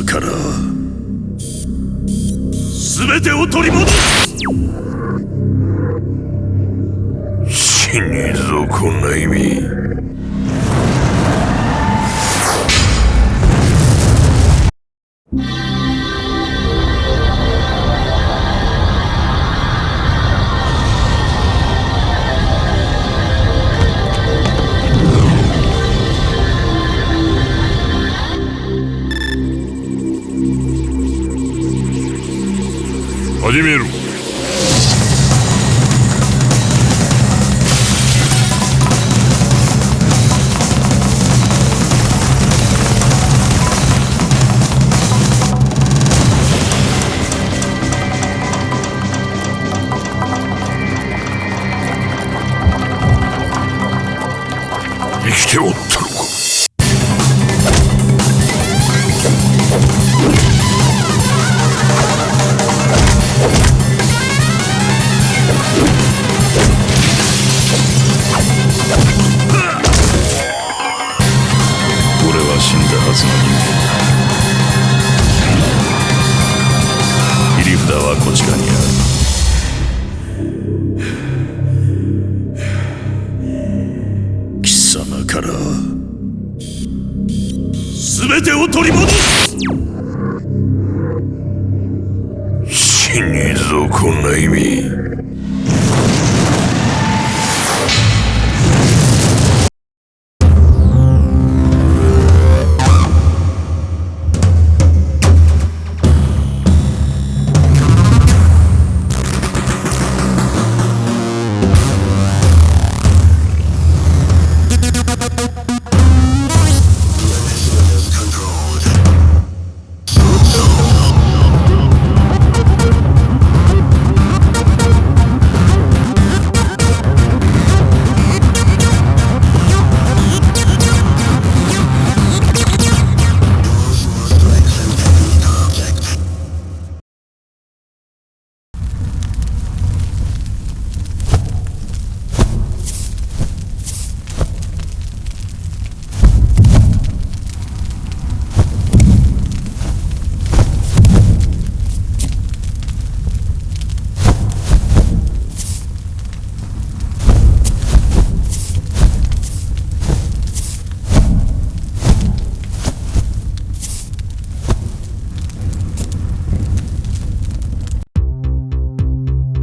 様から全てを取り戻す。死ねえぞこんな意味。始める。生きておったのか。死んだはずの人間だ。切り札はこちらにある。貴様から全てを取り戻す。死ねえぞこんな意味。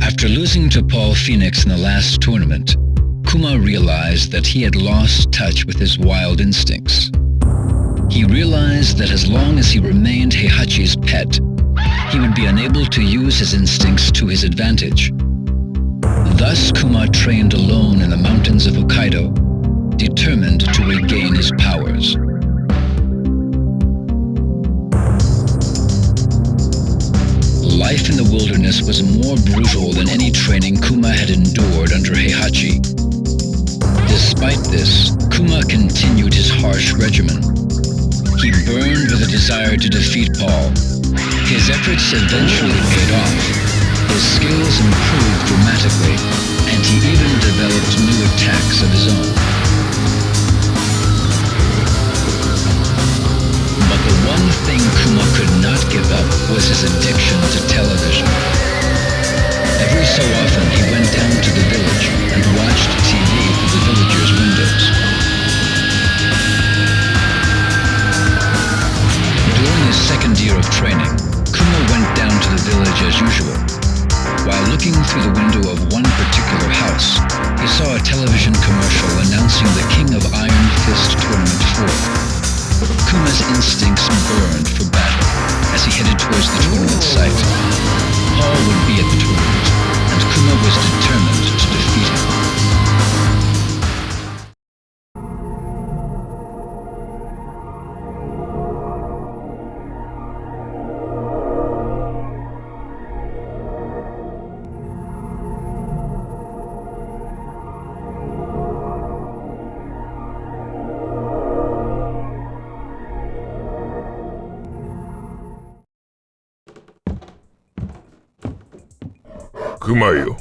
After losing to Paul Phoenix in the last tournament, Kuma realized that he had lost touch with his wild instincts. He realized that as long as he remained Heihachi's pet, he would be unable to use his instincts to his advantage. Thus Kuma trained alone in the mountains of Hokkaido, determined to regain his powers. Life in the wilderness was more brutal than any training Kuma had endured under Heihachi. Despite this, Kuma continued his harsh regimen. He burned with a desire to defeat Paul. His efforts eventually paid off. His skills improved dramatically, and he even developed new attacks of his own. But the one thing Kuma could not give up was his addiction to television. Every so often he went down to the village and watched TV through the villagers' windows. During his second year of training, Kuma went down to the village as usual. While looking through the window of one particular house, he saw a television commercial announcing the King of Iron Fist Tournament 4. Kuma's instincts burned for battle as he headed towards the tournament site. Paul would be at the tournament, and Kuma was determined to defeat him. 熊よ、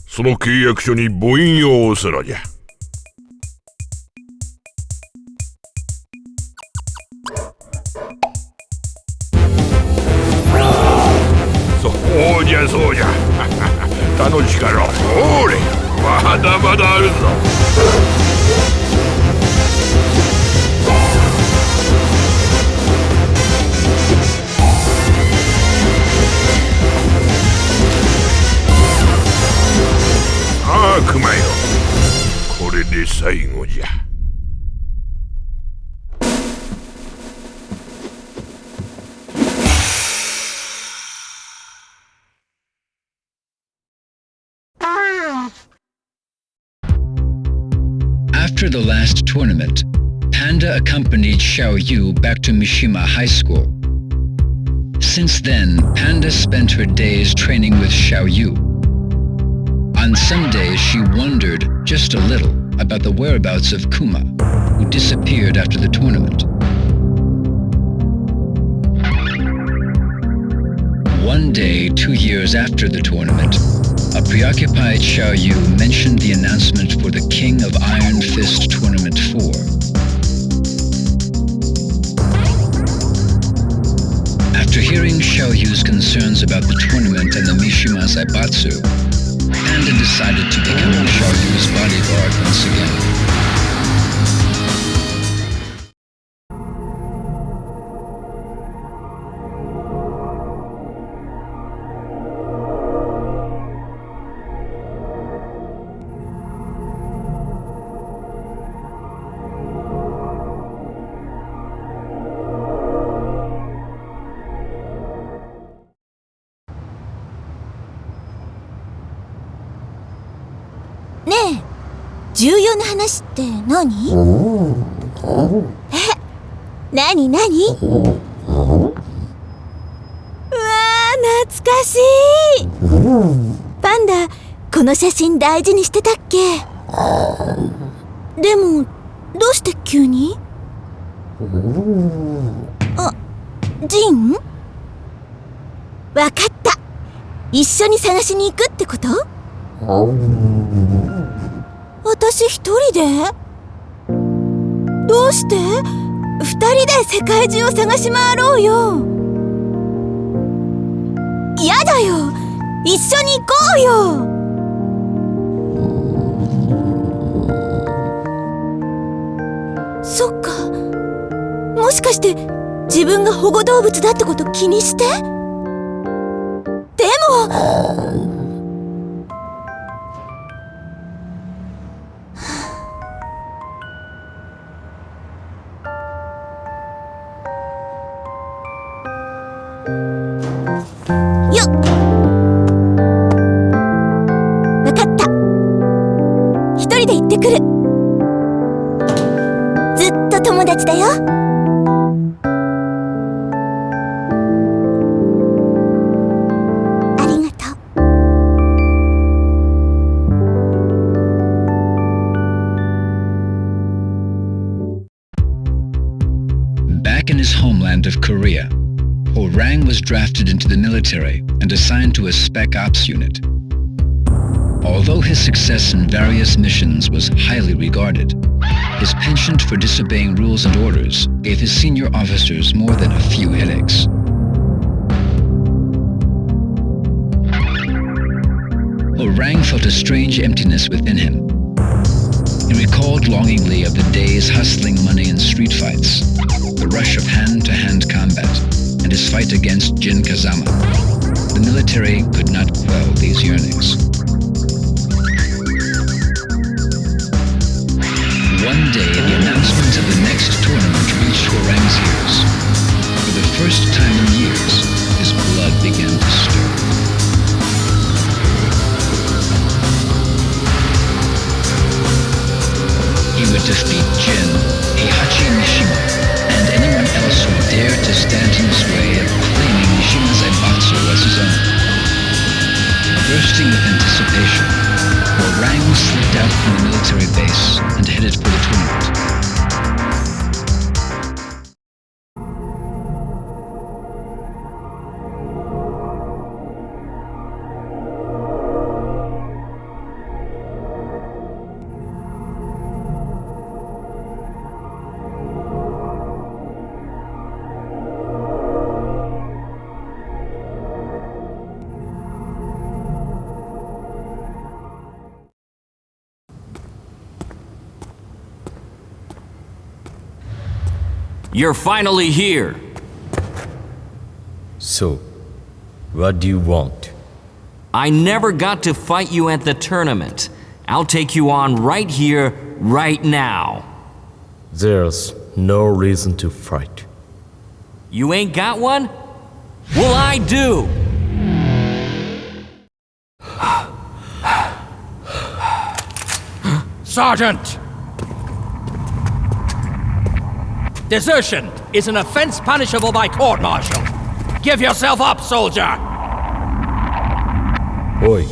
その契約書に母印を押すのじゃ。そうじゃそうじゃ他の力おれまだまだあるぞ。さあクマよ、これで最後じゃ。After the last tournament, Panda accompanied Xiao Yu back to Mishima High School. Since then, Panda spent her days training with Xiao Yu. On some days, she wondered just a little about the whereabouts of Kuma, who disappeared after the tournament. One day, 2 years after the tournament, a preoccupied Xiao Yu mentioned the announcement for the King of Iron Fist Tournament 4. After hearing Xiao Yu's concerns about the tournament and the Mishima Zaibatsu, Panda decided to become Xiao Yu's bodyguard once again.ねえ、重要な話って何？何？うわー、懐かしい。パンダ、この写真大事にしてたっけ？でも、どうして急に？あ、ジン？わかった。一緒に探しに行くってこと？私一人で？どうして？二人で世界中を探し回ろうよ。やだよ、一緒に行こうよ。そっか、もしかして自分が保護動物だってこと気にして？でもよっ、わかった。一人で行ってくる。ずっと友達だよ。ありがとう。Back in his homeland of Korea, Orang was drafted into the military and assigned to a Spec Ops unit. Although his success in various missions was highly regarded, his penchant for disobeying rules and orders gave his senior officers more than a few headaches. Orang felt a strange emptiness within him. He recalled longingly of the days hustling money in street fights, the rush of hand-to-hand combat, and his fight against Jin Kazama. The military could not quell these yearnings. One day, the announcement of the next tournament reached Orang's ears. For the first time in years, his blood began to stir. He would defeat Jin, Heihachi Mishima, and anyone else who dared to stand in his way of claiming Mishima Zaibatsu as his own. Bursting with anticipation, Orang slipped out from the military base and headed for the tournament. you're finally here. So, what do you want? I never got to fight you at the tournament. I'll take you on right here, right now. There's no reason to fight. You ain't got one? Well, I do! Sergeant! Desertion is an offense punishable by court-martial. Give yourself up, soldier! Oi.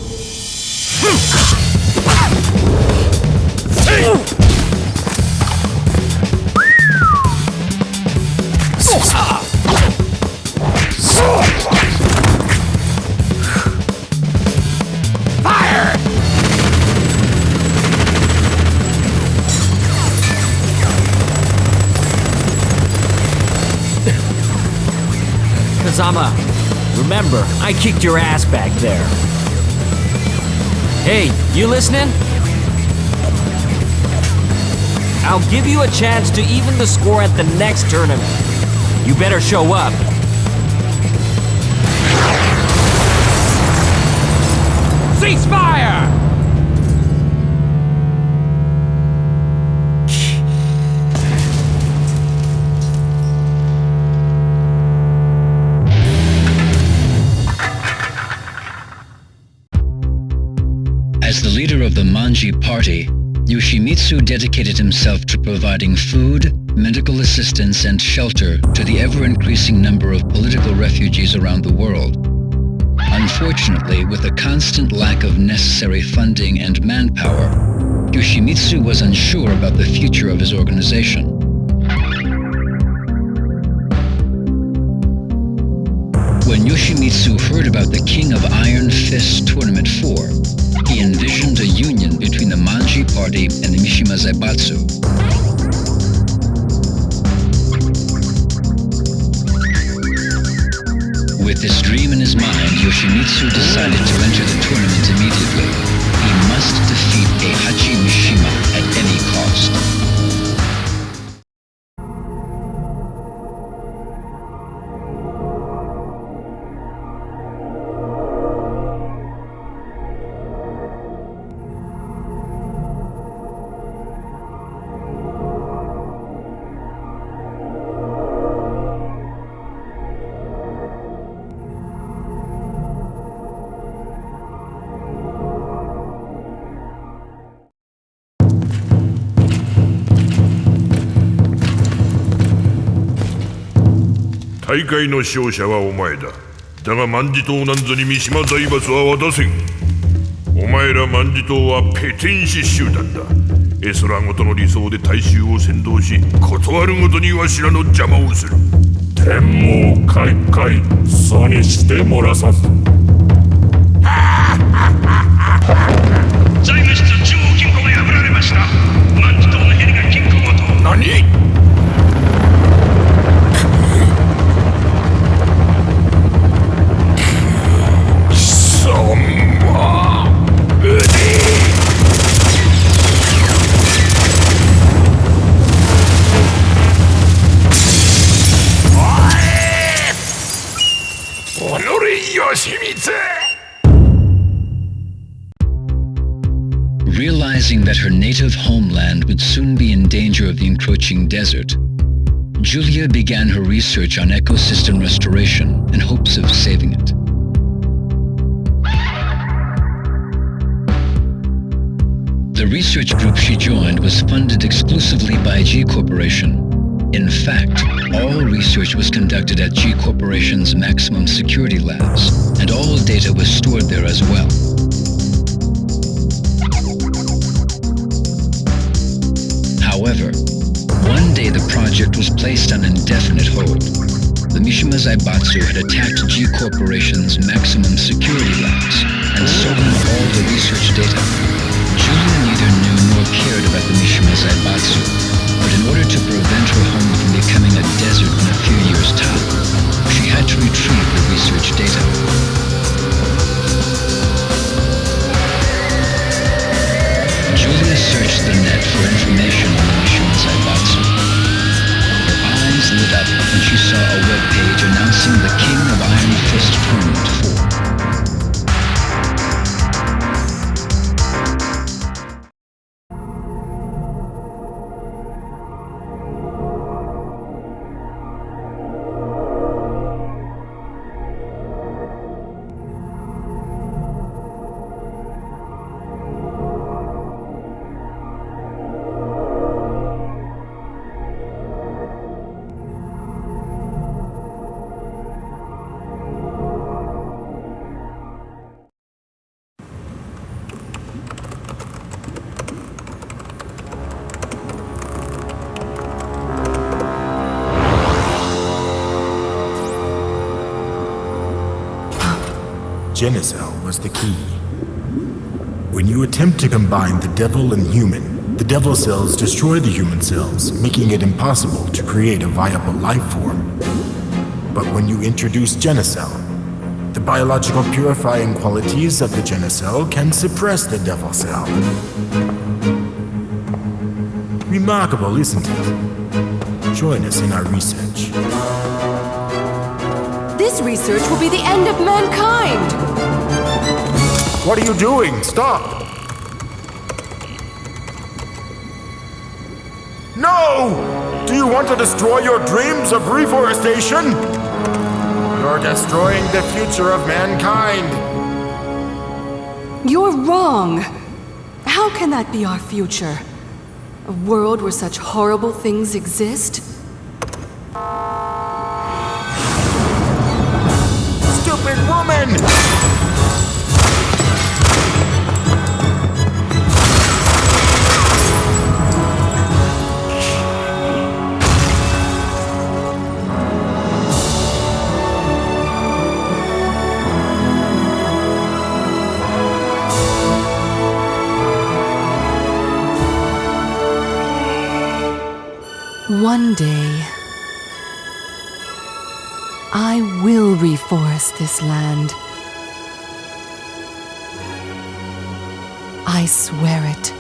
Fire! Kazama, remember, I kicked your ass back there. Hey, you listening? I'll give you a chance to even the score at the next tournament. You better show up. Ceasefire! As the leader of the Manji party, Yoshimitsu dedicated himself to providing food, medical assistance, and shelter to the ever-increasing number of political refugees around the world. Unfortunately, with a constant lack of necessary funding and manpower, Yoshimitsu was unsure about the future of his organization. When Yoshimitsu heard about the King of Iron Fist Tournament 4, he envisioned a union between the Manji party and the Mishima Zaibatsu. With this dream in his mind, Yoshimitsu decided to enter the tournament immediately. He must defeat Heihachi Mishima at any cost.大会の勝者はお前だ。だが万事島なんぞに三島財閥は渡せん。お前ら万事島はペテン師集団だ。絵空ごとの理想で大衆を先導し、断るごとにわしらの邪魔をする。天網開会、そにしてもらさず。財務室中央金庫が破られました。万事島のヘリが金庫ごと。何？Realizing that her native homeland would soon be in danger of the encroaching desert, Julia began her research on ecosystem restoration in hopes of saving it. The research group she joined was funded exclusively by G Corporation. In fact, all research was conducted at G Corporation's maximum security labs, and all data was stored there as well. However, one day the project was placed on indefinite hold. The Mishima Zaibatsu had attacked G Corporation's maximum security labs and stolen all the research data. Julia neither knew nor cared about the Mishima Zaibatsu, but in order to prevent her home from becoming a desert in a few years' time, she had to retrieve the research data. Julia searched the net for information on the Mishima Zaibatsu. Her eyes lit announcing the King of Iron Fist Tournament 4. Genicel was the key. When you attempt to combine the devil and human, the devil cells destroy the human cells, making it impossible to create a viable life form. But when you introduce Genicel, the biological purifying qualities of the Genicel can suppress the devil cell. Remarkable, isn't it? Join us in our research. This research will be the end of mankind! What are you doing? Stop! No! Do you want to destroy your dreams of reforestation? You're destroying the future of mankind! You're wrong! How can that be our future? A world where such horrible things exist? Stupid woman! One day, I will reforest this land. I swear it.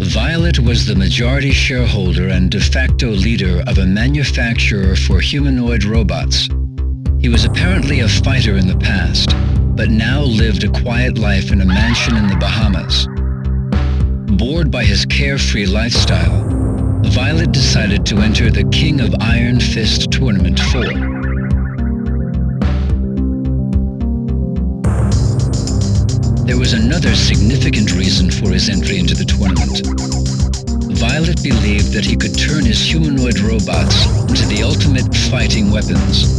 Violet was the majority shareholder and de facto leader of a manufacturer for humanoid robots. He was apparently a fighter in the past, but now lived a quiet life in a mansion in the Bahamas. Bored by his carefree lifestyle, Violet decided to enter the King of Iron Fist Tournament 4. There was another significant reason for his entry into the tournament. Violet believed that he could turn his humanoid robots into the ultimate fighting weapons.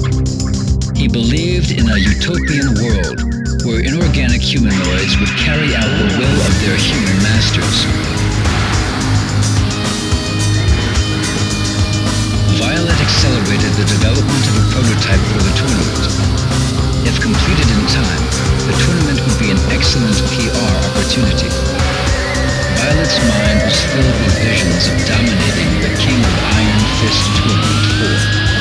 He believed in a utopian world where inorganic humanoids would carry out the will of their human masters. Violet accelerated the development of a prototype for the tournament. If completed in time, the tournament would be an excellent PR opportunity. Violet's mind was filled with visions of dominating the King of Iron Fist Tournament 4.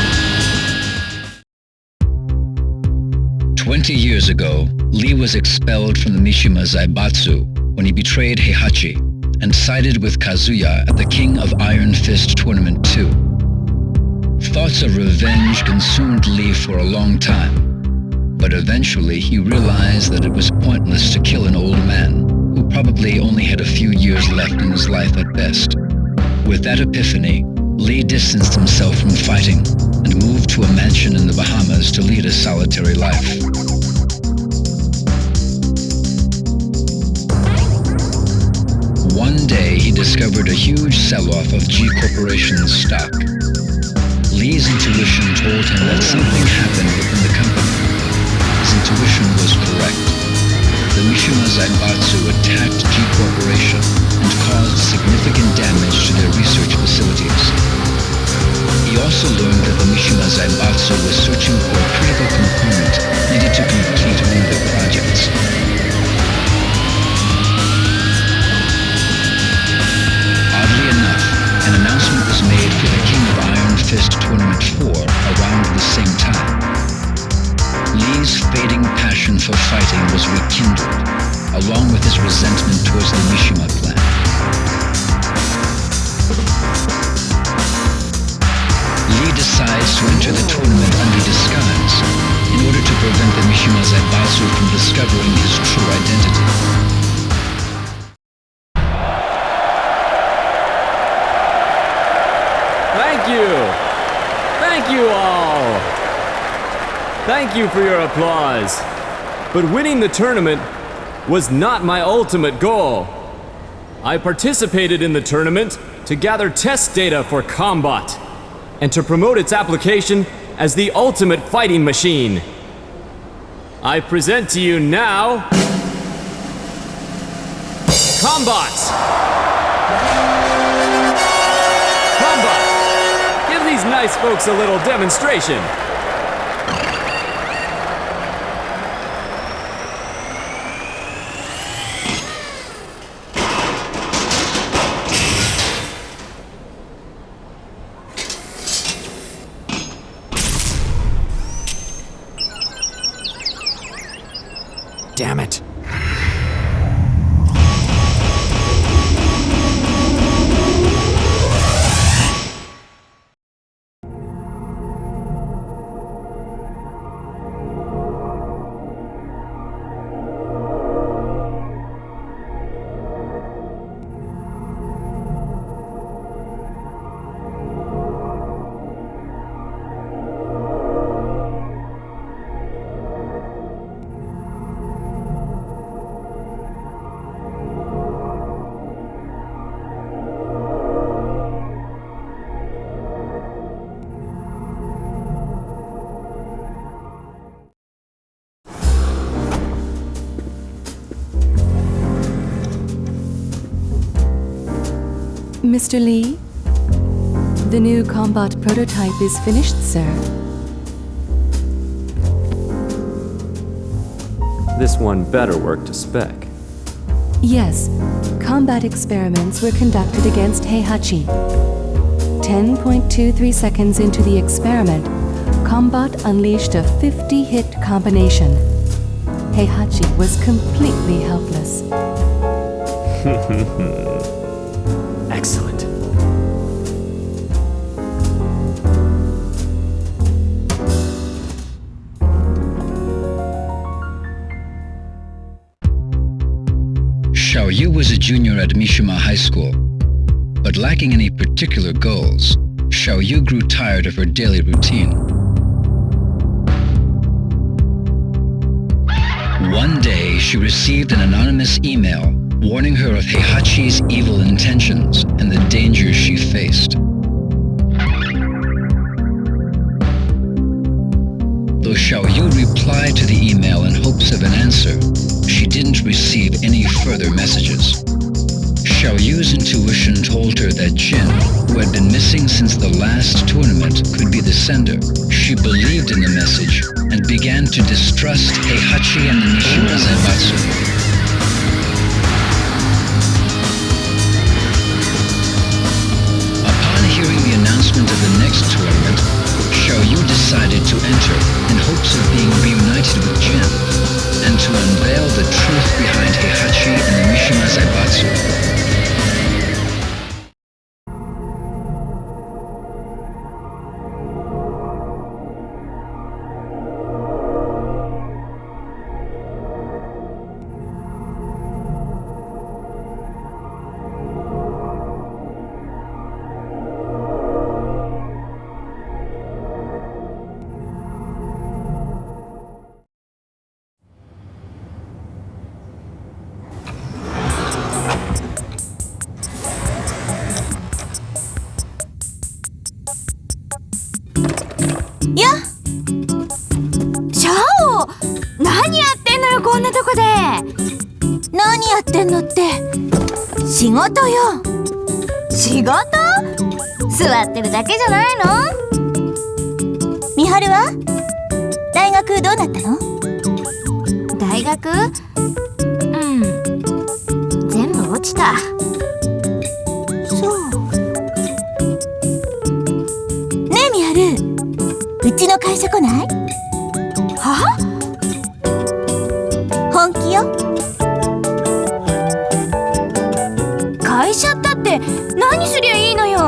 20 years ago, Lee was expelled from the Mishima Zaibatsu when he betrayed Heihachi and sided with Kazuya at the King of Iron Fist Tournament 2. Thoughts of revenge consumed Lee for a long time, but eventually he realized that it was pointless to kill an old man who probably only had a few years left in his life at best. With that epiphany, Lee distanced himself from fighting and moved to a mansion in the Bahamas to lead a solitary life. One day, he discovered a huge sell-off of G Corporation's stock. Lee's intuition told him that something happened within the company. His intuition was correct. The Mishima Zaibatsu attacked G Corporation and caused significant damage to their research facilities. He also learned that the Mishima Zaibatsu was searching for a critical component needed to complete one of their projects. Oddly enough, an announcement was made for the King of Iron Fist Tournament 4 around the same time. Lee's fading passion for fighting was rekindled, along with his resentment prevent the Mishima Zaibatsu from discovering his true identity. Thank you! Thank you all! Thank you for your applause. But winning the tournament was not my ultimate goal. I participated in the tournament to gather test data for combat and to promote its application as the ultimate fighting machine. I present to you now Combat! Combat! Give these nice folks a little demonstration. Damn it. Mr. Lee, the new combat prototype is finished, sir. This one better work to spec. Yes, combat experiments were conducted against Heihachi. 10.23 seconds into the experiment, Combat unleashed a 50-hit combination. Heihachi was completely helpless. Excellent. Xiaoyu was a junior at Mishima High School, but lacking any particular goals, Xiaoyu grew tired of her daily routine. One day, she received an anonymous email warning her of Heihachi's evil intentions and the dangers she faced. Though Xiaoyu replied to the email in hopes of an answer, she didn't receive any further messages. Xiaoyu's intuition told her that Jin, who had been missing since the last tournament, could be the sender. She believed in the message and began to distrust Heihachi and the Mishima Zaibatsu. Upon hearing the announcement of the next tournament, Xiaoyu decided to enter in hopes of being reunited with Jin and to unveil the truth behind Heihachi and the Mishima Zaibatsu.何やってんのって。仕事よ。仕事？座ってるだけじゃないの？美晴は？大学どうなったの？大学？全部落ちた。そう。ねえ美晴、うちの会社来ない？は？本気よ。会社ったって何すりゃいいのよ。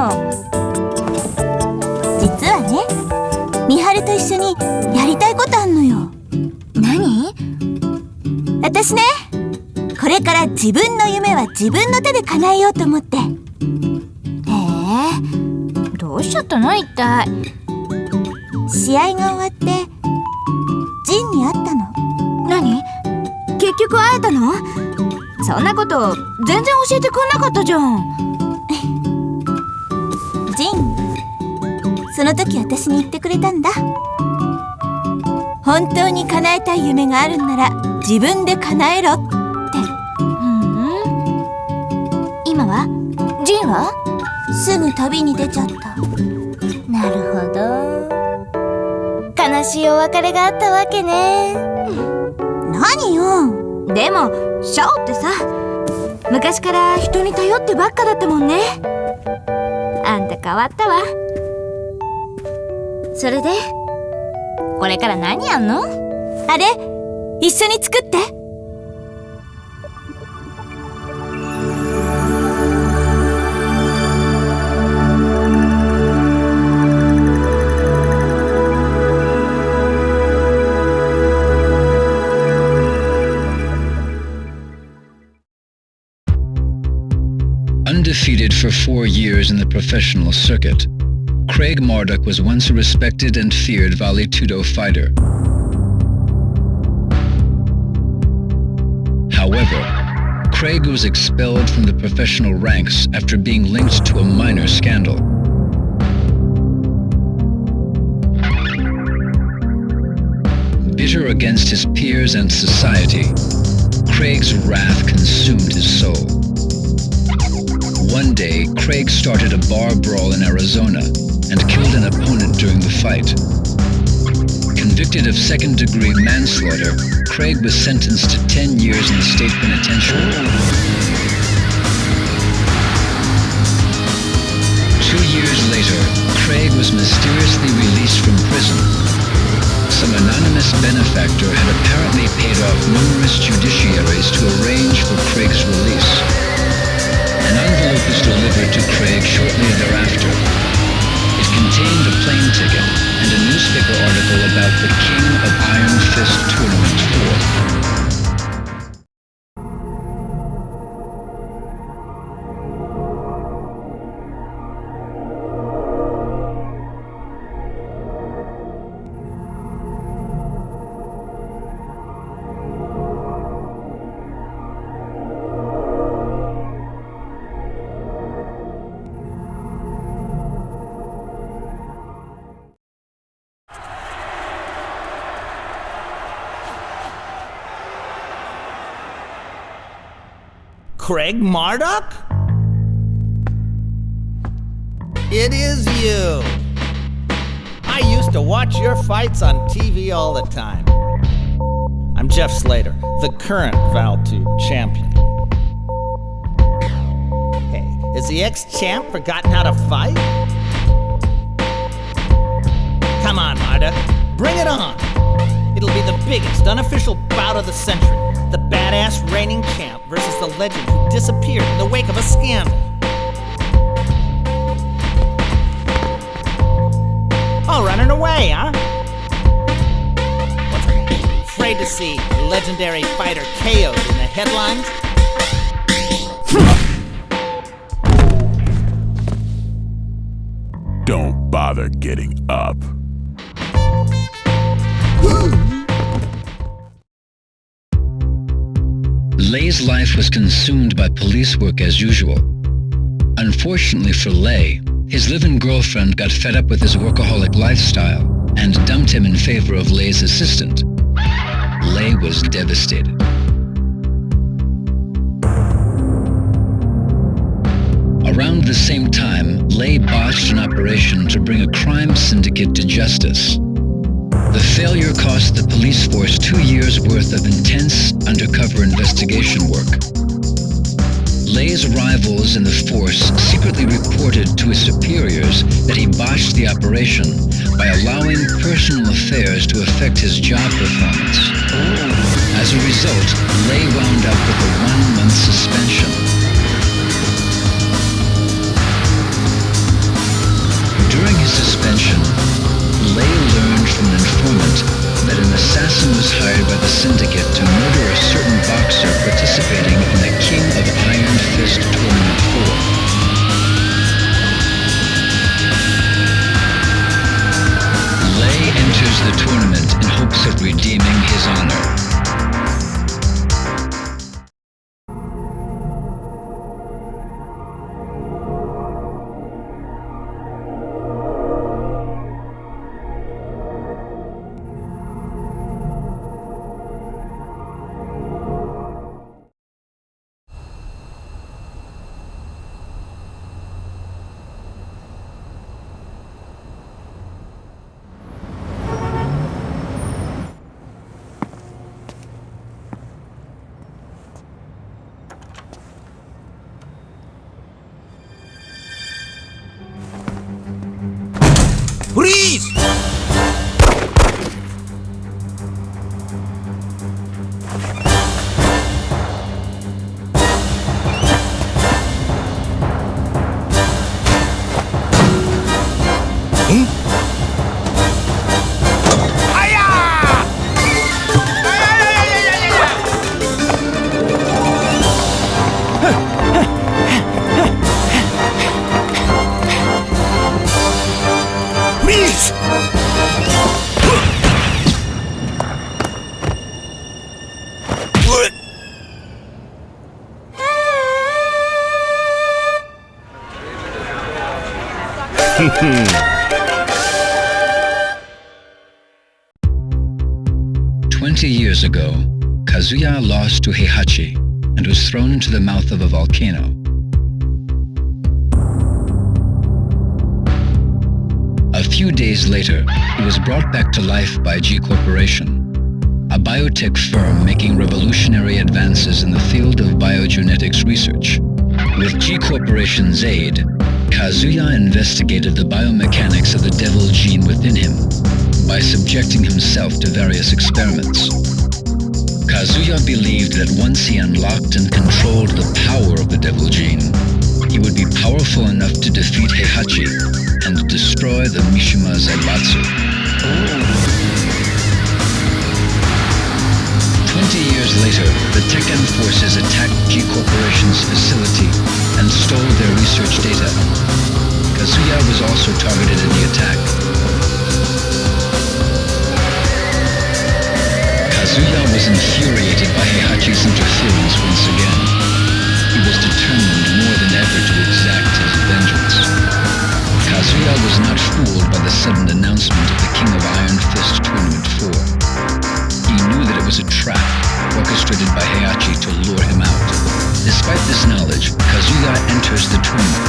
実はね、美晴と一緒にやりたいことあんのよ。私ね、これから自分の夢は自分の手で叶えようと思って。どうしちゃったの一体。試合が終わってジンに会ったの。何？結局会えたの？そんなこと全然教えてくんなかったじゃん。ジン、その時私に言ってくれたんだ。本当に叶えたい夢があるんなら自分で叶えろって。今は？ジンは？すぐ旅に出ちゃった。なるほど。悲しいお別れがあったわけね。何よ。でもシャオってさ、昔から人に頼ってばっかだったもんね。あんた変わったわ。それでこれから何やんの？あれ、一緒に作って。Undefeated for 4 years in the professional circuit, Craig Marduk was once a respected and feared Vale Tudo fighter. However, Craig was expelled from the professional ranks after being linked to a minor scandal. Bitter against his peers and society, Craig's wrath consumed his soul. One day, Craig started a bar brawl in Arizona and killed an opponent during the fight. Convicted of second-degree manslaughter, Craig was sentenced to 10 years in the state penitentiary. 2 years later, Craig was mysteriously released from prison. Some anonymous benefactor had apparently paid off numerous judiciaries to arrange for Craig's release. An envelope was delivered to Craig shortly thereafter. It contained a plane ticket and a newspaper article about the King of Iron Fist Tournament 4. Craig Marduk? It is you. I used to watch your fights on TV all the time. I'm Jeff Slater, the current Val2 champion. Hey, has the ex-champ forgotten how to fight? Come on, Marduk, bring it on. It'll be the biggest unofficial bout of the century. The badass reigning champ versus the legend who disappeared in the wake of a scandal. All running away, huh? What's her name? Afraid to see legendary fighter KO'd in the headlines? Don't bother getting up. Lei's life was consumed by police work as usual. Unfortunately for Lei, his live-in girlfriend got fed up with his workaholic lifestyle and dumped him in favor of Lei's assistant. Lei was devastated. Around the same time, Lei botched an operation to bring a crime syndicate to justice. The failure cost the police force 2 years' worth of intense undercover investigation work. Lei's rivals in the force secretly reported to his superiors that he botched the operation by allowing personal affairs to affect his job performance. As a result, Lei wound up with a 1-month suspension. During his suspension, Lei learned from an informant that an assassin was hired by the syndicate to murder a certain 20 years ago, Kazuya lost to Heihachi and was thrown into the mouth of a volcano. A few days later, he was brought back to life by G Corporation, a biotech firm making revolutionary advances in the field of biogenetics research. With G Corporation's aid, Kazuya investigated the biomechanics of the devil gene within him by subjecting himself to various experiments. Kazuya believed that once he unlocked and controlled the power of the devil gene, he would be powerful enough to defeat Heihachi and destroy the Mishima Zaibatsu. 20 years later, the Tekken forces attacked G Corporation's facility and stole their research data. Kazuya was also targeted in the attack. Kazuya was infuriated by Heihachi's interference once again. He was determined more than ever to exact his vengeance. Kazuya was not fooled by the sudden announcement of the King of Iron Fist Tournament 4. He knew that it was a trap orchestrated by Heihachi to lure him out. Despite this knowledge, Kazuya enters the tournament.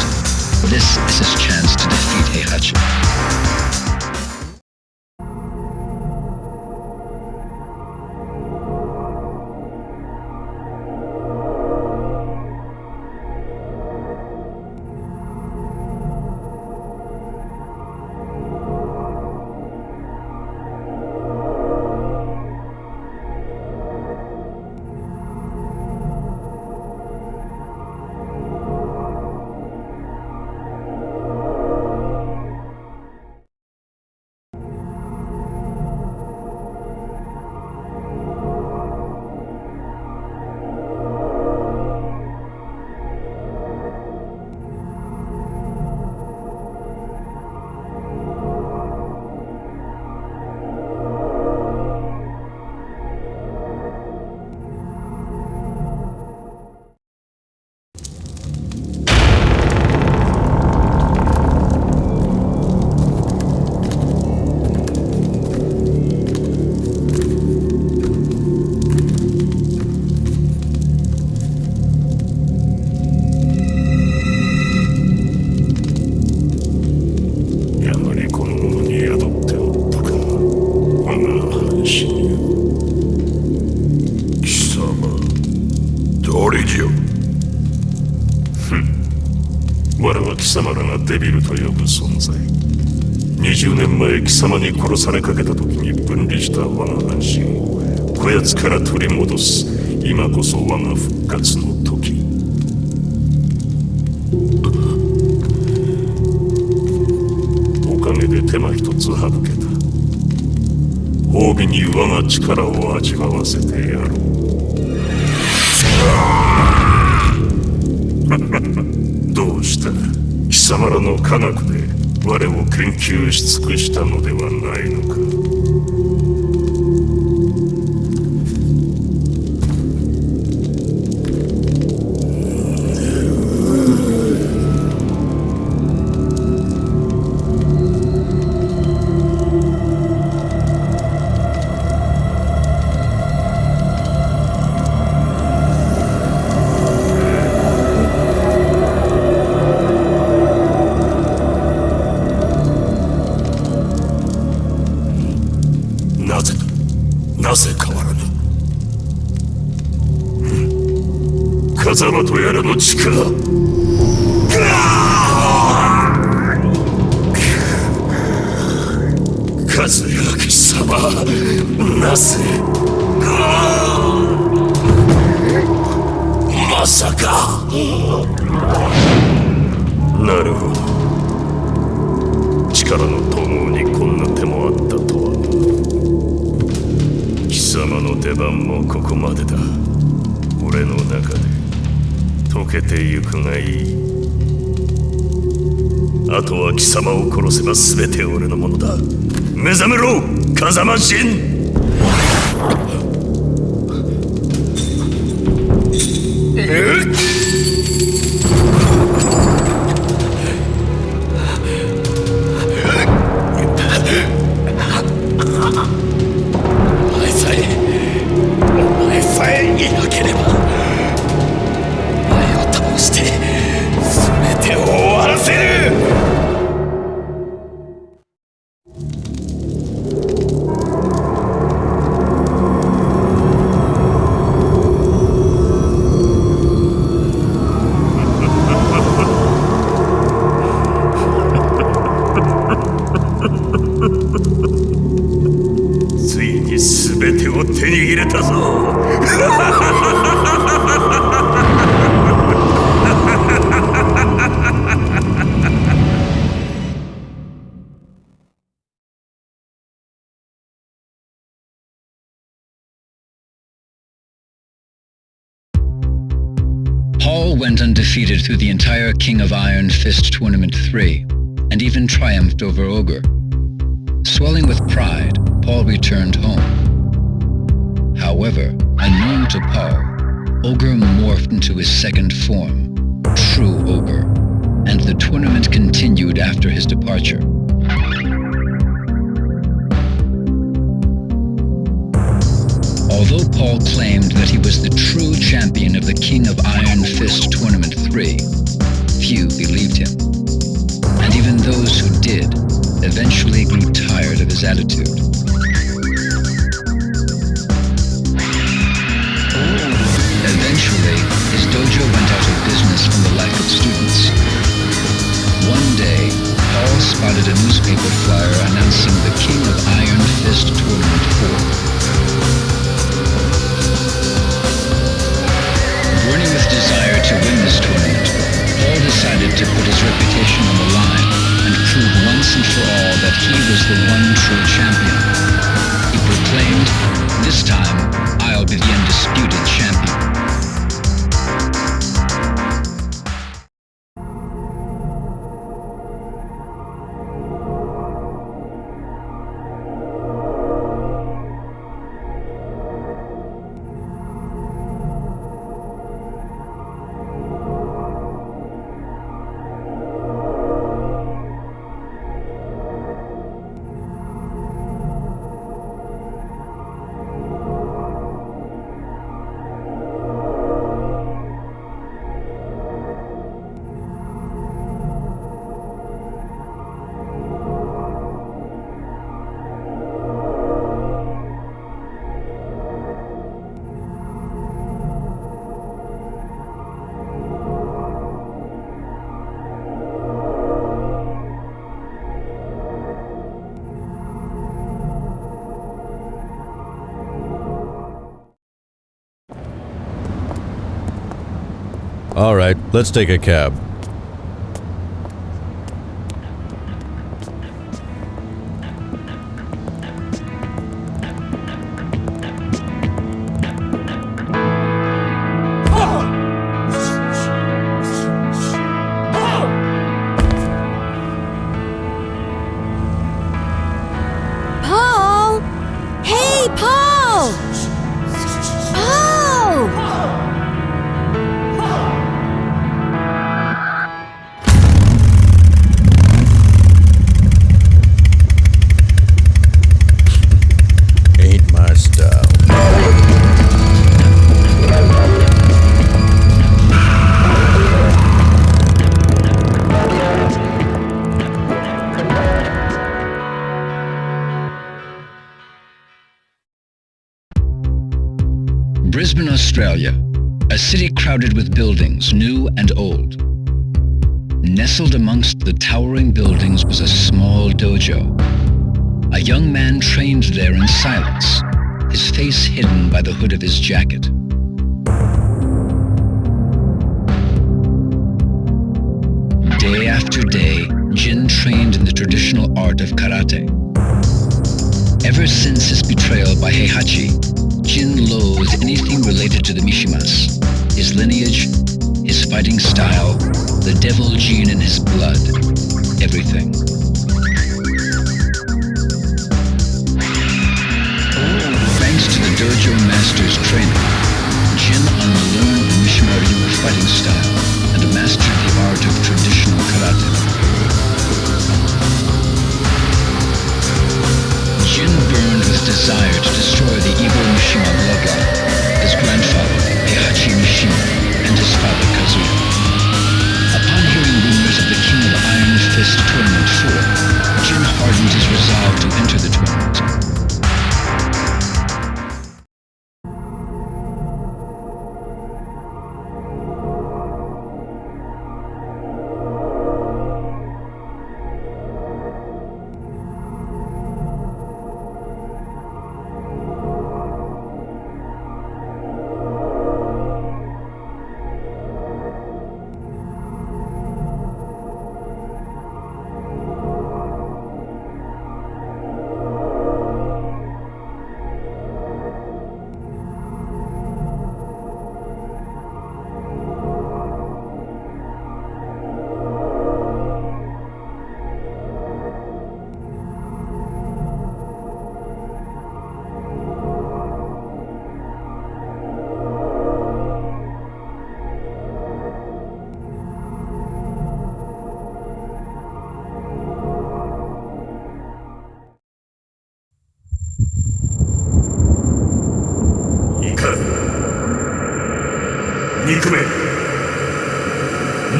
This is his chance to defeat Heihachi.20年前貴様に殺されかけた時に分離した我が半身をこやつから取り戻す。今こそ我が復活の時。おかげで手間一つ省けた。褒美に我が力を味わわせてやろう。どうした？貴様らの科学で我を研究し尽くしたのではないのか。なぜ変わらぬ？風間とやらの力。和明様、なぜ？まさか。なるほど。力の統合にこんな手もあったとは。貴様の出番もここまでだ。俺の中で溶けてゆくがいい。あとは貴様を殺せば全て俺のものだ。目覚めろ、風間神！ went undefeated through the entire King of Iron Fist Tournament 3, and even triumphed over Ogre. Swelling with pride, Paul returned home. However, unknown to Paul, Ogre morphed into his second form, True Ogre, and the tournament continued after his departure. Although Paul claimed that he was the true champion of the King of Iron Fist Tournament 3, few believed him. And even those who did eventually grew tired of his attitude. Eventually, his dojo went out of business from the lack of students. One day, Paul spotted a newspaper flyer announcing the King of Iron Fist Tournament 4. Burning with desire to win this tournament, Paul decided to put his reputation on the line and prove once and for all that he was the one true champion. He proclaimed, "This time, I'll be the undisputed champion." All right, let's take a cab. Paul! Hey, Paul! Paul! Ain't my style. Brisbane, Australia, a city crowded with buildings, new and old. Nestled amongst the towering buildings was a small dojo. A young man trained there in silence, his face hidden by the hood of his jacket. Day after day, Jin trained in the traditional art of karate. Ever since his betrayal by Heihachi, Jin loathed anything related to the Mishimas, his lineage, his fighting style, the devil gene in his blood, everything. Thanks to the dojo master's training, Jin unlearned the Mishima-ryu fighting style and mastered the art of traditional karate. Jin burned with desire to destroy the evil Mishima bloodline, his grandfather, Heihachi Mishima, and his father, Kazuya. Upon hearing rumors of the King of Iron Fist Tournament 4, Jin hardened his resolve to enter the tournament.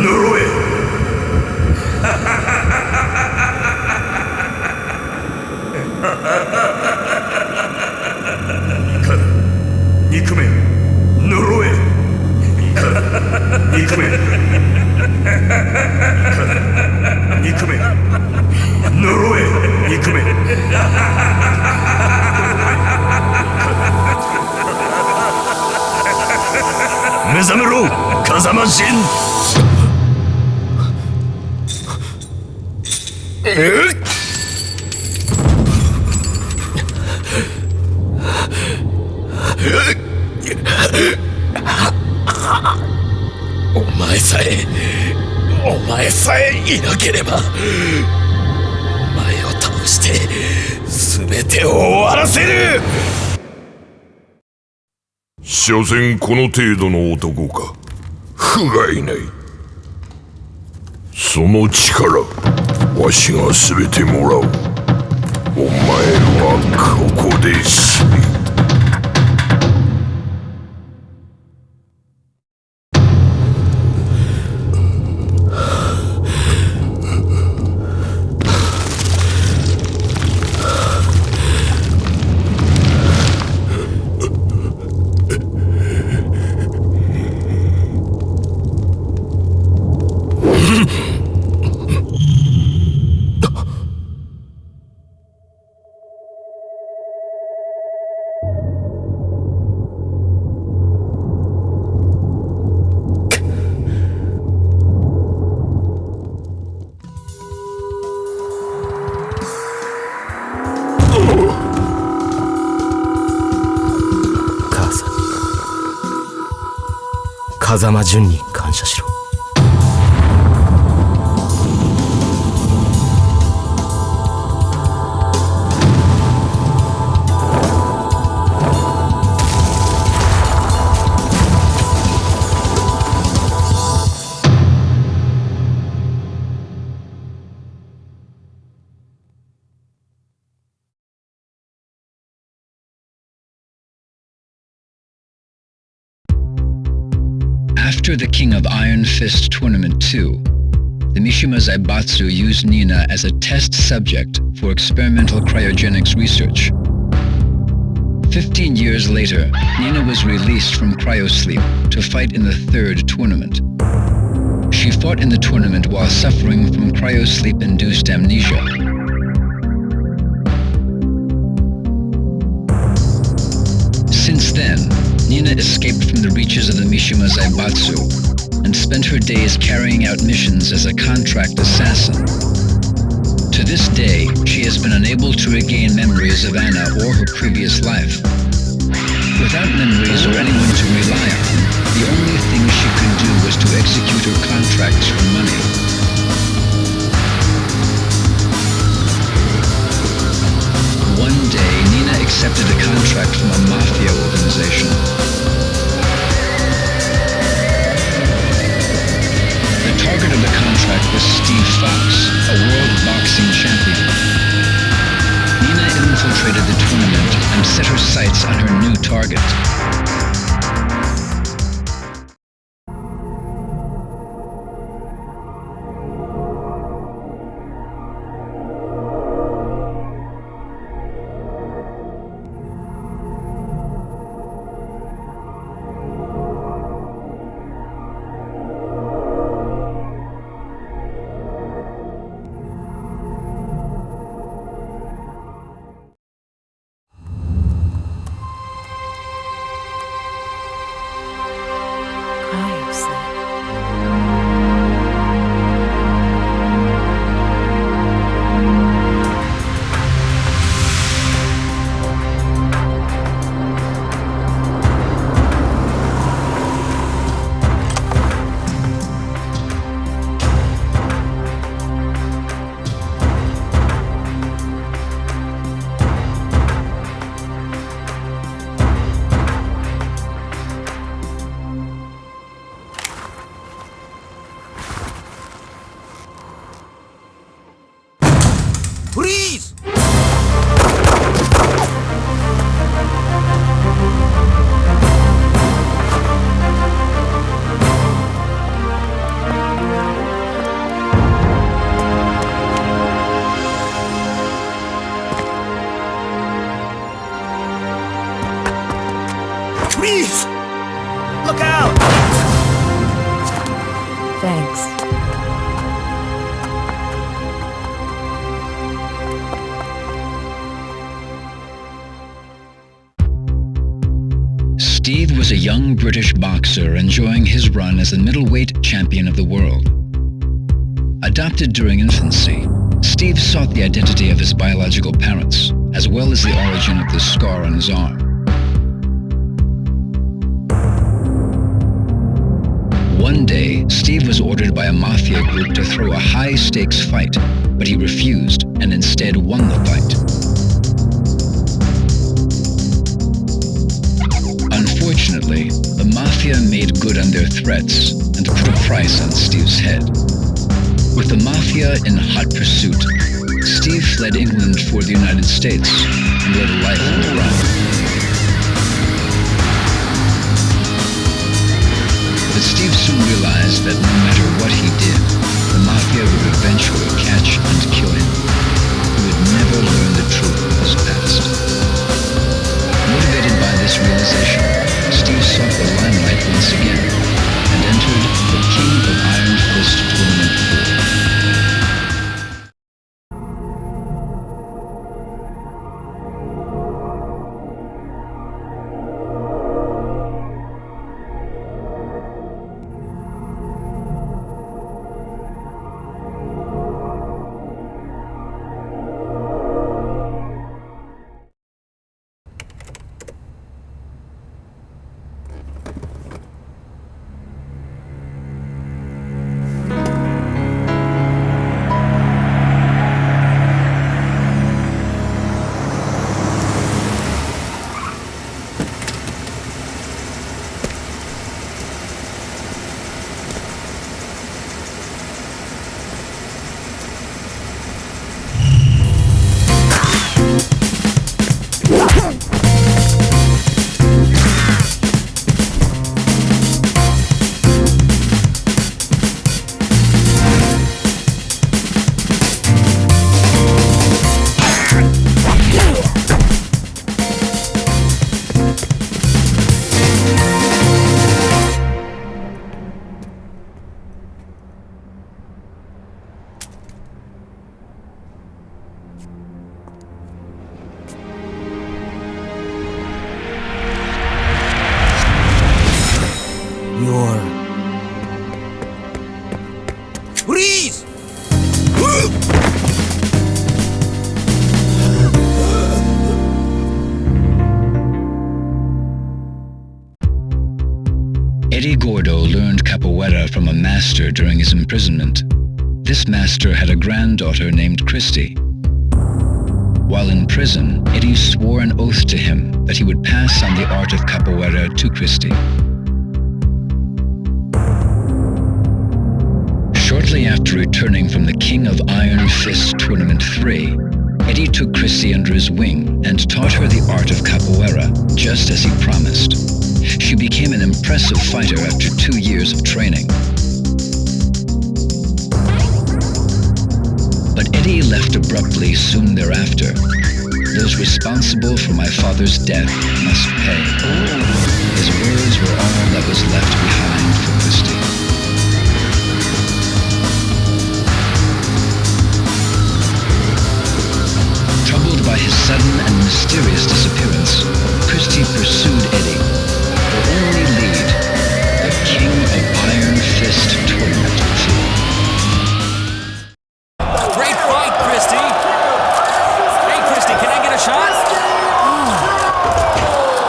呪え。憎め呪え。憎め憎め呪え。憎め目覚めろ風間陣。お前さえいなければ、お前を倒して全てを終わらせる。所詮この程度の男か。不甲斐ない。その力わしが全てもらおう。お前はここで死ね。風間淳に感謝しろ。After the King of Iron Fist Tournament 2, the Mishima Zaibatsu used Nina as a test subject for experimental cryogenics research. 15 years later, Nina was released from cryosleep to fight in the third tournament. She fought in the tournament while suffering from cryosleep-induced amnesia. Since then, Nina escaped from the reaches of the Mishima Zaibatsu and spent her days carrying out missions as a contract assassin. To this day, she has been unable to regain memories of Anna or her previous life. Without memories or anyone to rely on, the only thing she could do was to execute her contracts for money. One day, Nina accepted a contract from a mafia organization. The target of the contract was Steve Fox, a world boxing champion. Nina infiltrated the tournament and set her sights on her new target. Freeze! Thanks. Steve was a young British boxer enjoying his run as the middleweight champion of the world. Adopted during infancy, Steve sought the identity of his biological parents, as well as the origin of the scar on his arm. One day, Steve was ordered by a mafia group to throw a high-stakes fight, but he refused and instead won the fight. Unfortunately, the mafia made good on their threats and put a price on Steve's head. With the mafia in hot pursuit, Steve fled England for the United States and led a life on the run. But Steve soon realized that no matter what he did, the mafia would eventually catch and kill him. He would never learn the truth of his past. Motivated by this realization, Steve sought the limelight once again and entered the King of Iron Fist tournament pool. Freeze! Eddie Gordo learned capoeira from a master during his imprisonment. This master had a granddaughter named Christy. While in prison, Eddie swore an oath to him that he would pass on the art of capoeira to Christy. Shortly after returning from the King of Iron Fist Tournament 3, Eddie took Christy under his wing and taught her the art of capoeira, just as he promised. She became an impressive fighter after 2 years of training. But Eddie left abruptly soon thereafter. Those responsible for my father's death must pay. His words were all that was left behind for Christy. Troubled by his sudden and mysterious disappearance, Christy pursued Eddie. Her only lead, the King of Iron Fist Tournament 2. Great fight, Christy! Hey, Christy, can I get a shot?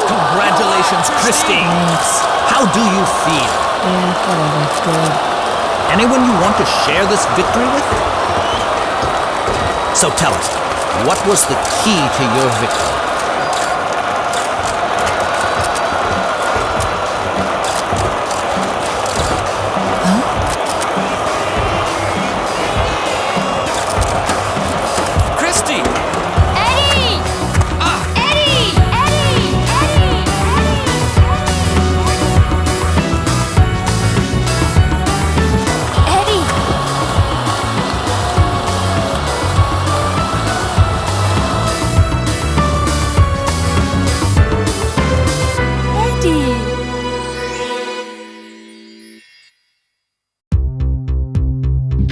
Congratulations, Christy! How do you feel? Whatever, good. Anyone you want to share this victory with? So tell us, what was the key to your victory?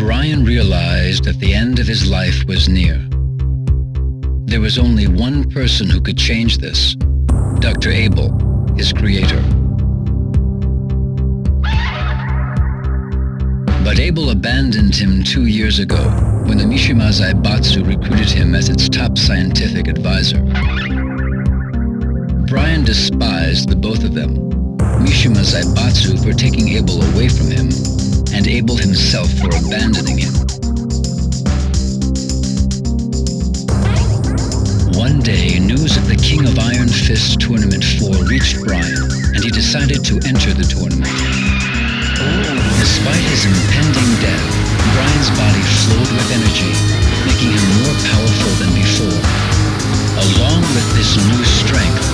Brian realized that the end of his life was near. There was only one person who could change this, Dr. Abel, his creator. But Abel abandoned him 2 years ago when the Mishima Zaibatsu recruited him as its top scientific advisor. Brian despised the both of them, Mishima Zaibatsu for taking Abel away from him, and Abel himself for abandoning him. One day, news of the King of Iron Fist Tournament 4 reached Brian, and he decided to enter the tournament. Despite his impending death, Brian's body flowed with energy, making him more powerful than before. Along with this new strength,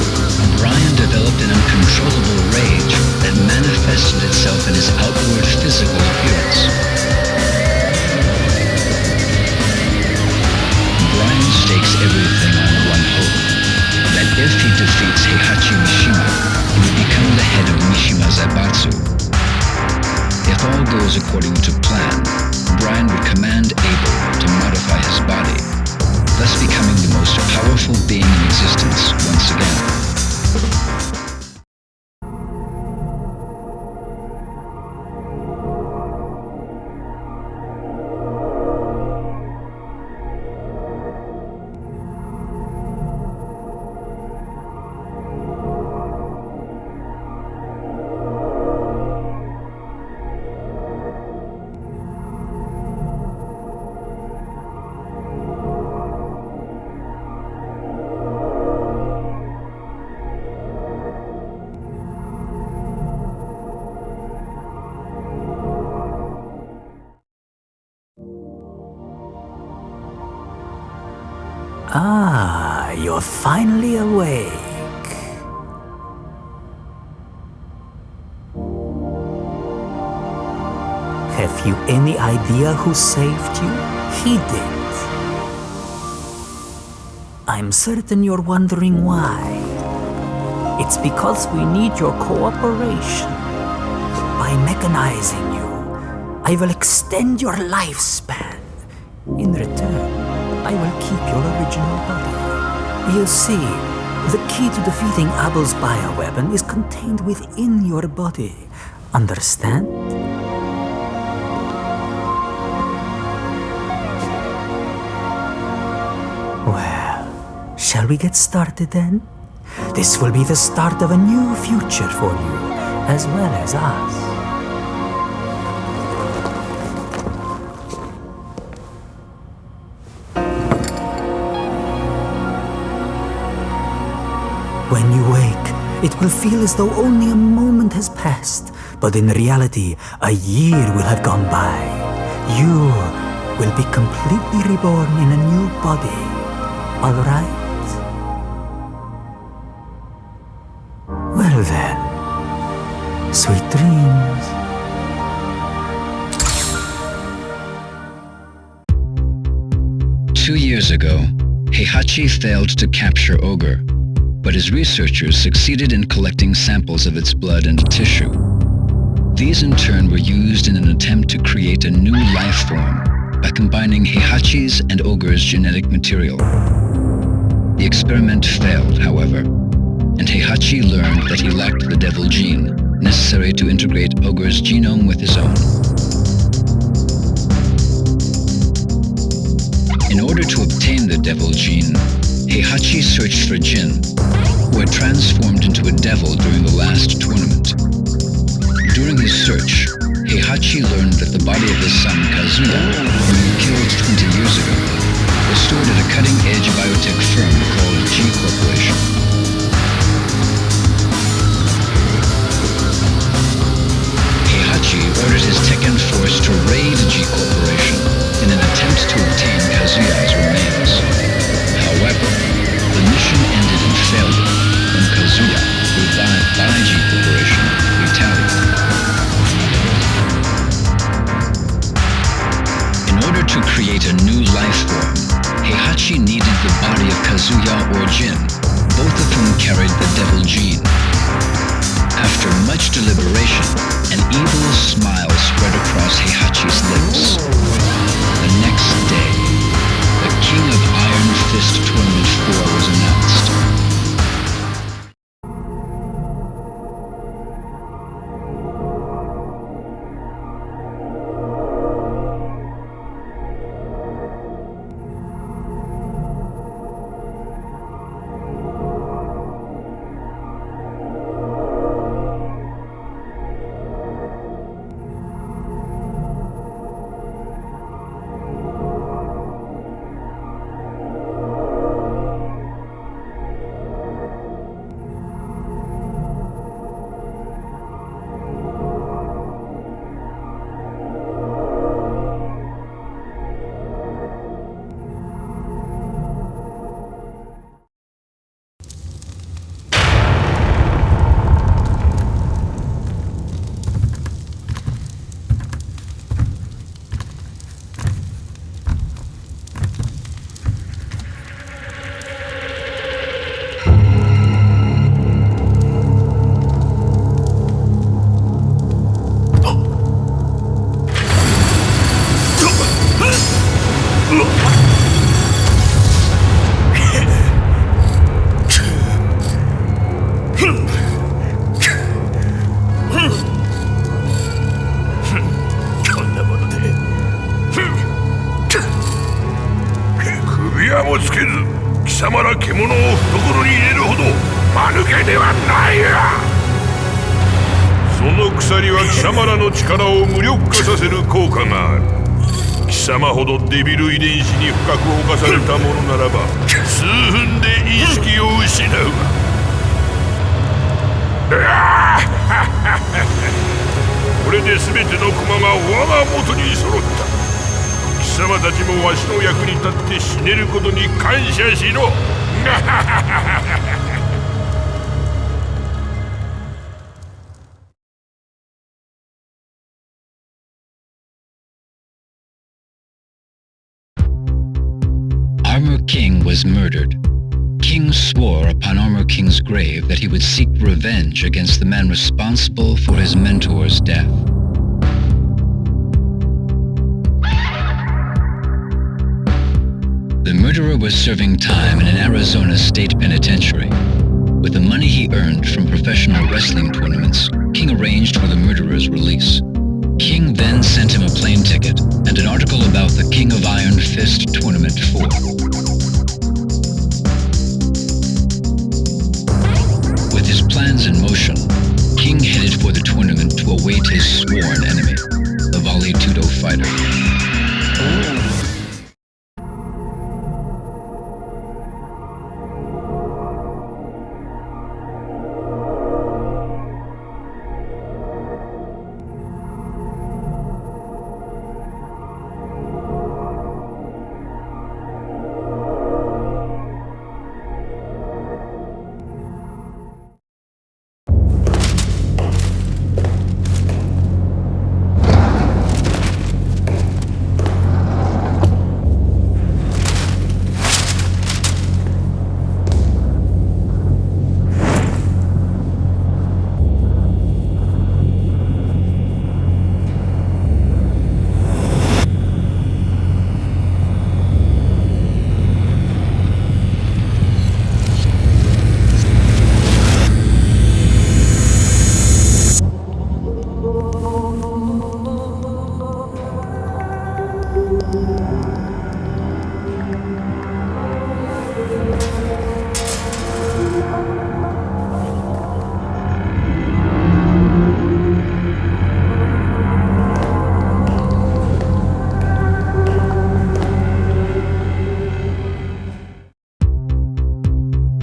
Brian developed an uncontrollable rage that manifested itself in his outward physical appearance. Brian stakes everything on one hope, that if he defeats Heihachi Mishima, he will become the head of Mishima Zaibatsu. If all goes according to plan, Brian would command Abel to modify his body, thus becoming the most powerful being in existence once again. Ah, you're finally awake. Have you any idea who saved you? He did. I'm certain you're wondering why. It's because we need your cooperation. By mechanizing you, I will extend your lifespan. In return, I will keep your original body. You see, the key to defeating Abel's bioweapon is contained within your body. Understand? Well, shall we get started then? This will be the start of a new future for you, as well as us. When you wake, it will feel as though only a moment has passed, but in reality, a year will have gone by. You will be completely reborn in a new body, all right? Well then, sweet dreams. Two years ago, Heihachi failed to capture Ogre, but his researchers succeeded in collecting samples of its blood and tissue. These in turn were used in an attempt to create a new life form by combining Heihachi's and Ogre's genetic material. The experiment failed, however, and Heihachi learned that he lacked the devil gene necessary to integrate Ogre's genome with his own. In order to obtain the devil gene, Heihachi searched for Jin, who had transformed into a devil during the last tournament. During his search, Heihachi learned that the body of his son Kazuya, whom he killed 20 years ago, was stored at a cutting-edge biotech firm called G Corporation. Heihachi ordered his Tekken force to raid G Corporation in an attempt to obtain Kazuya's remains. However, the mission ended in failure when Kazuya, revived by G Corporation, retaliated. In order to create a new life form, Heihachi needed the body of Kazuya or Jin, both of whom carried the devil gene. After much deliberation, an evil smile spread across Heihachi's lips. つけず、貴様ら獣を懐に入れるほど間抜けではないわ。その鎖は貴様らの力を無力化させる効果がある。貴様ほどデビル遺伝子に深く侵されたものならば数分で意識を失うわ。これで全ての駒が我が元に揃った。貴様たちもわしの役に立って死ねることに感謝しろ。Armor King was murdered. King swore upon Armor King's grave that he would seek revenge against the man responsible for his mentor's death. The murderer was serving time in an Arizona state penitentiary. With the money he earned from professional wrestling tournaments, King arranged for the murderer's release. King then sent him a plane ticket and an article about the King of Iron Fist Tournament 4. With his plans in motion, King headed for the tournament to await his sworn enemy, the Vale Tudo fighter.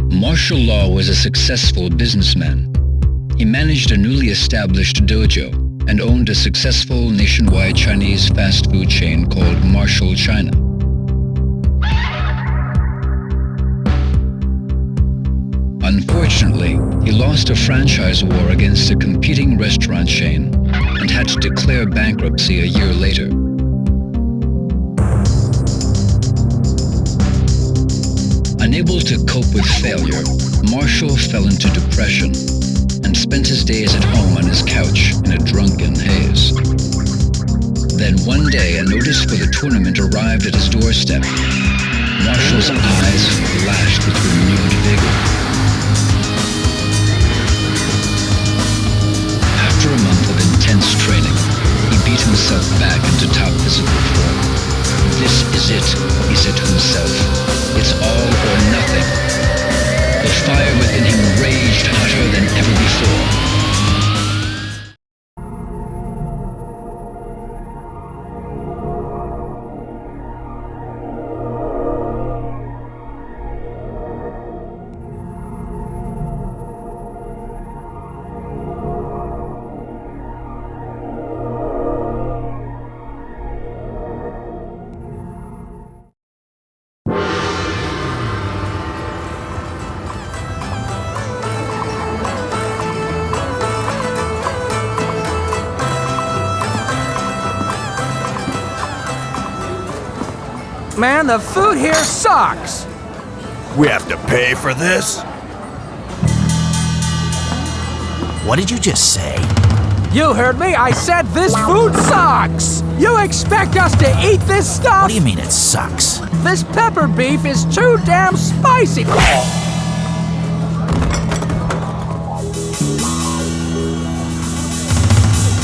Martial Law was a successful businessman. He managed a newly established dojo and owned a successful nationwide Chinese fast food chain called Martial China. Unfortunately, he lost a franchise war against a competing restaurant chain and had to declare bankruptcy a year later. Unable to cope with failure, Marshall fell into depression and spent his days at home on his couch in a drunken haze. Then one day, a notice for the tournament arrived at his doorstep. Marshall's eyes flashed with renewed vigor. After a month of intense training, he beat himself back into top physical form. This is it, he said to himself. It's all or nothing. The fire within him raged hotter than ever before. Man, the food here sucks! We have to pay for this? What did you just say? You heard me, I said this food sucks! You expect us to eat this stuff? What do you mean it sucks? This pepper beef is too damn spicy!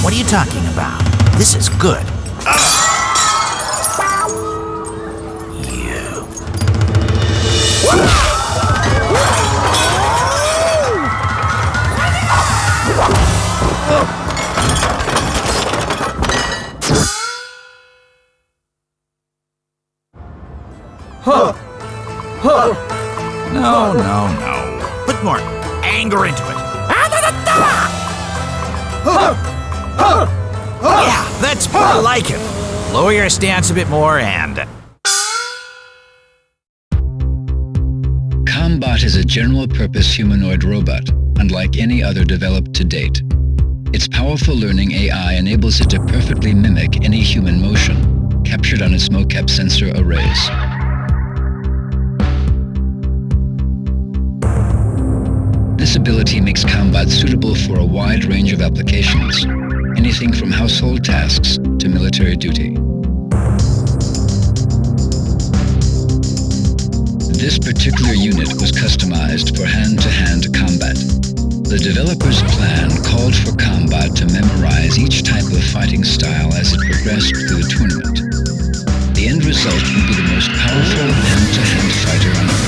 What are you talking about? This is good. No. Put more anger into it. Yeah, that's more like it. Lower your stance a bit more and... Combot is a general-purpose humanoid robot, unlike any other developed to date. Its powerful learning AI enables it to perfectly mimic any human motion, captured on its mocap sensor arrays. This ability makes Combot suitable for a wide range of applications, anything from household tasks to military duty. This particular unit was customized for hand-to-hand combat. The developer's plan called for Combot to memorize each type of fighting style as it progressed through the tournament. The end result would be the most powerful hand-to-hand fighter on Earth.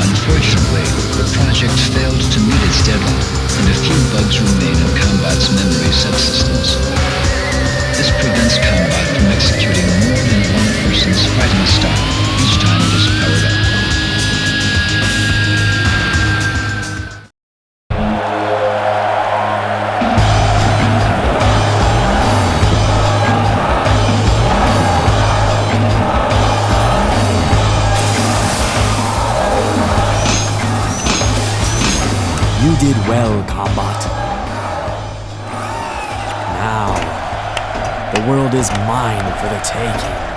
Unfortunately, the project failed to meet its deadline, and a few bugs remain in Combot's memory subsystems. This prevents Combot from executing more than one person's fighting style each time it is powered up. You did well, Combot. Now, the world is mine for the taking.